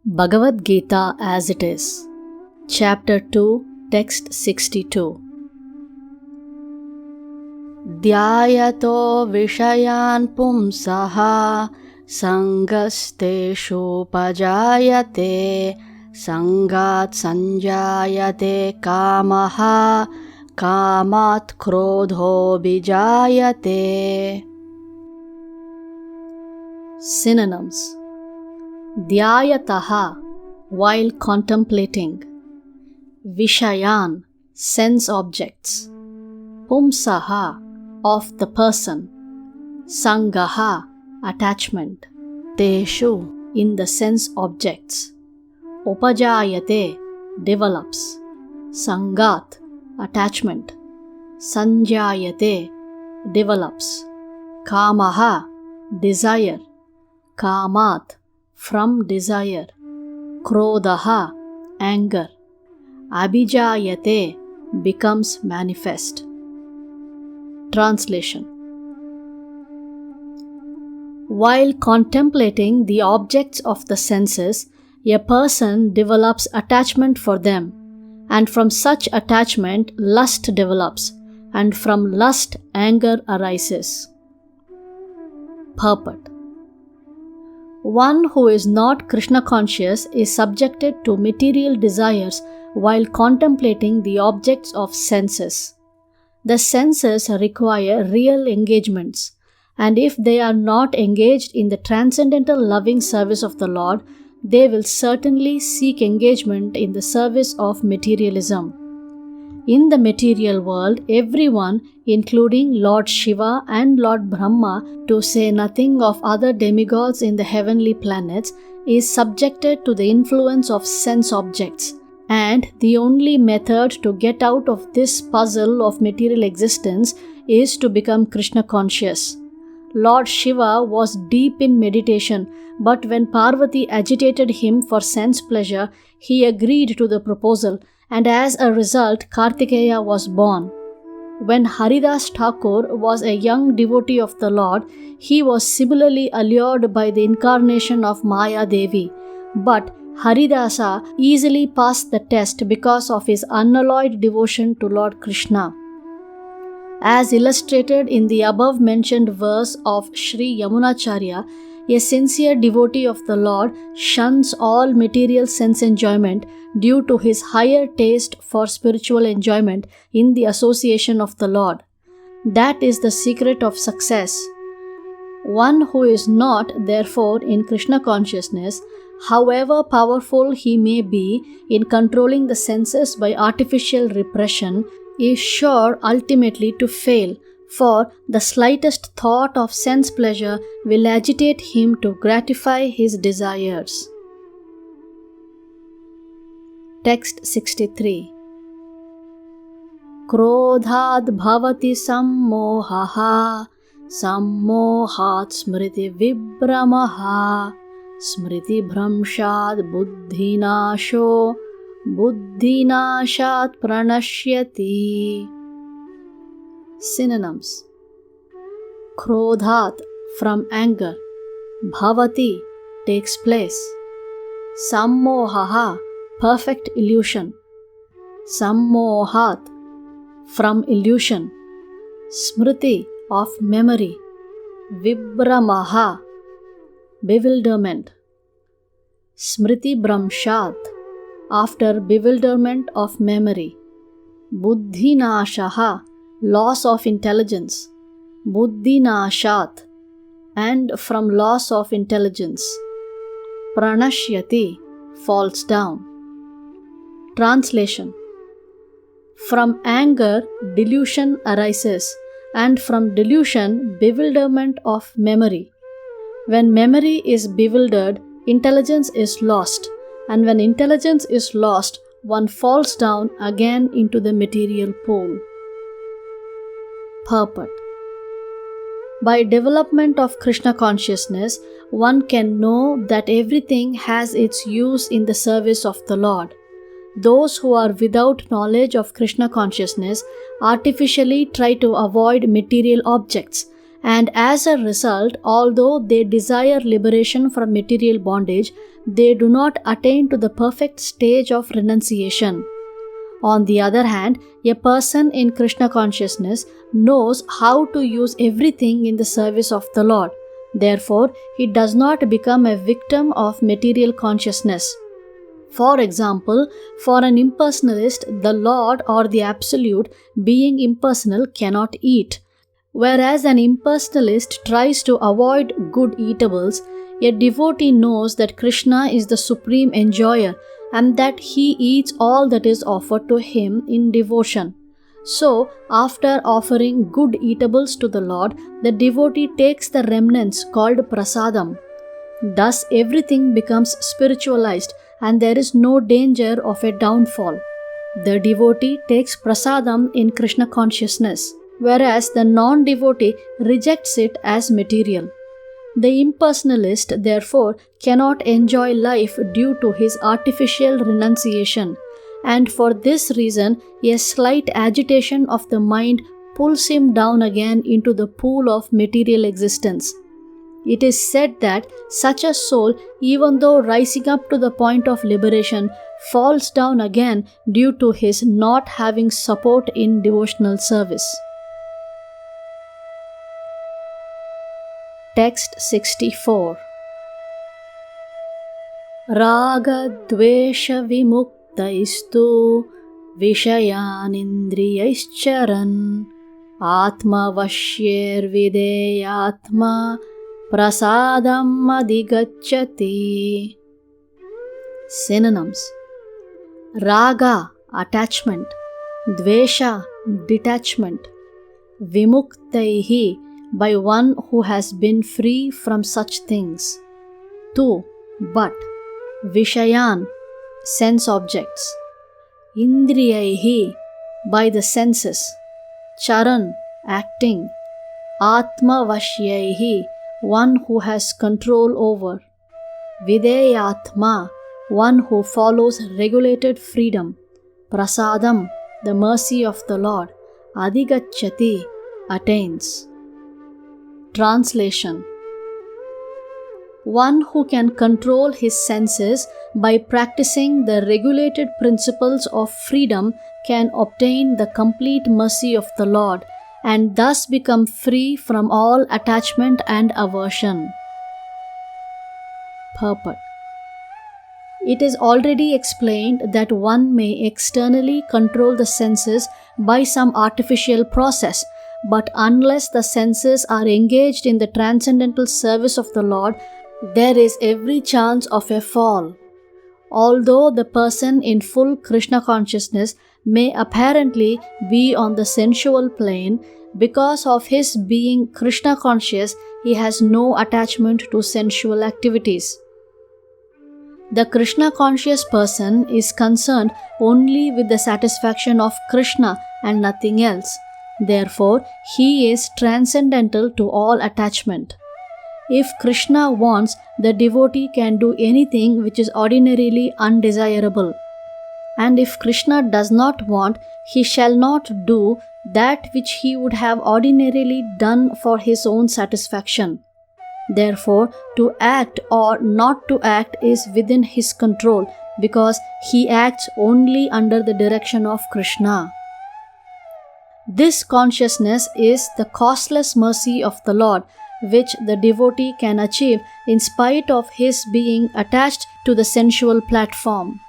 Bhagavad Gita as it is. Chapter 2, Text 62. Dhyayato vishayan pumsaha sangasteshu pajayate sangat sanjayate kamaha kamat krodho bijayate. Synonyms: Dhyayataha, while contemplating. Vishayan, sense objects. Pumsaha, of the person. Sangaha, attachment. Teshu, in the sense objects. Upajayate, develops. Sangat, attachment. Sanjayate, develops. Kamaha, desire. Kamat, from desire. Krodhaha, anger. Abhijayate, becomes manifest. Translation: While contemplating the objects of the senses, a person develops attachment for them, and from such attachment lust develops, and from lust anger arises. Purport: One who is not Krishna conscious is subjected to material desires while contemplating the objects of senses. The senses require real engagements, and if they are not engaged in the transcendental loving service of the Lord, they will certainly seek engagement in the service of materialism. In the material world, everyone, including Lord Shiva and Lord Brahma, to say nothing of other demigods in the heavenly planets, is subjected to the influence of sense objects, and the only method to get out of this puzzle of material existence is to become Krishna conscious. Lord Shiva was deep in meditation, but when Parvati agitated him for sense pleasure, he agreed to the proposal, and as a result Kartikeya was born. When Haridas Thakur was a young devotee of the Lord, he was similarly allured by the incarnation of Maya Devi, but Haridasa easily passed the test because of his unalloyed devotion to Lord Krishna. As illustrated in the above mentioned verse of Sri Yamunacharya, a sincere devotee of the Lord shuns all material sense enjoyment due to his higher taste for spiritual enjoyment in the association of the Lord. That is the secret of success. One who is not, therefore, in Krishna consciousness, however powerful he may be in controlling the senses by artificial repression, is sure ultimately to fail, for the slightest thought of sense pleasure will agitate him to gratify his desires. Text 63. Krodhat bhavati sammohaha sammohat smriti vibramaha smriti bhramshad buddhinasho buddhinashat pranashyati. Synonyms: Krodhat, from anger. Bhavati, takes place. Sammohaha, perfect illusion. Sammohat, from illusion. Smriti, of memory. Vibramaha, bewilderment. Smriti Bhramshat, after bewilderment of memory. Buddhinashaha, loss of intelligence. Buddhinashat, and from loss of intelligence. Pranashyati, falls down. Translation: From anger, delusion arises, and from delusion, bewilderment of memory. When memory is bewildered, intelligence is lost, and when intelligence is lost, one falls down again into the material pool. Purport: By development of Krishna consciousness, one can know that everything has its use in the service of the Lord. Those who are without knowledge of Krishna consciousness artificially try to avoid material objects, And as a result, although they desire liberation from material bondage, they do not attain to the perfect stage of renunciation. On the other hand, a person in Krishna consciousness knows how to use everything in the service of the Lord. Therefore, he does not become a victim of material consciousness. For example, for an impersonalist, the Lord or the Absolute, being impersonal, cannot eat. Whereas an impersonalist tries to avoid good eatables, a devotee knows that Krishna is the supreme enjoyer and that he eats all that is offered to him in devotion. So, after offering good eatables to the Lord, the devotee takes the remnants called prasadam. Thus, everything becomes spiritualized and there is no danger of a downfall. The devotee takes prasadam in Krishna consciousness, whereas the non-devotee rejects it as material. The impersonalist, therefore, cannot enjoy life due to his artificial renunciation, and for this reason, a slight agitation of the mind pulls him down again into the pool of material existence. It is said that such a soul, even though rising up to the point of liberation, falls down again due to his not having support in devotional service. Text 64. Raga dvesha vimuktaistu vishayanindriyaischaran atma vashyir videyatma prasadam adhigacchati. Synonyms: Raga, attachment; Dvesha, detachment; Vimuktaihi, by one who has been free from such things. 2. But Vishayan, sense objects; Indriyaihi, by the senses; Charan, acting; Atma Vashyaihi, one who has control over; Videyatma, one who follows regulated freedom; Prasadam, the mercy of the Lord; Adhigacchati, attains. Translation: One who can control his senses by practicing the regulated principles of freedom can obtain the complete mercy of the Lord and thus become free from all attachment and aversion. Purport: It is already explained that one may externally control the senses by some artificial process, but unless the senses are engaged in the transcendental service of the Lord, there is every chance of a fall. Although the person in full Krishna consciousness may apparently be on the sensual plane, because of his being Krishna conscious, he has no attachment to sensual activities. The Krishna conscious person is concerned only with the satisfaction of Krishna and nothing else. Therefore, he is transcendental to all attachment. If Krishna wants, the devotee can do anything which is ordinarily undesirable. And if Krishna does not want, he shall not do that which he would have ordinarily done for his own satisfaction. Therefore, to act or not to act is within his control, because he acts only under the direction of Krishna. This consciousness is the causeless mercy of the Lord, which the devotee can achieve in spite of his being attached to the sensual platform.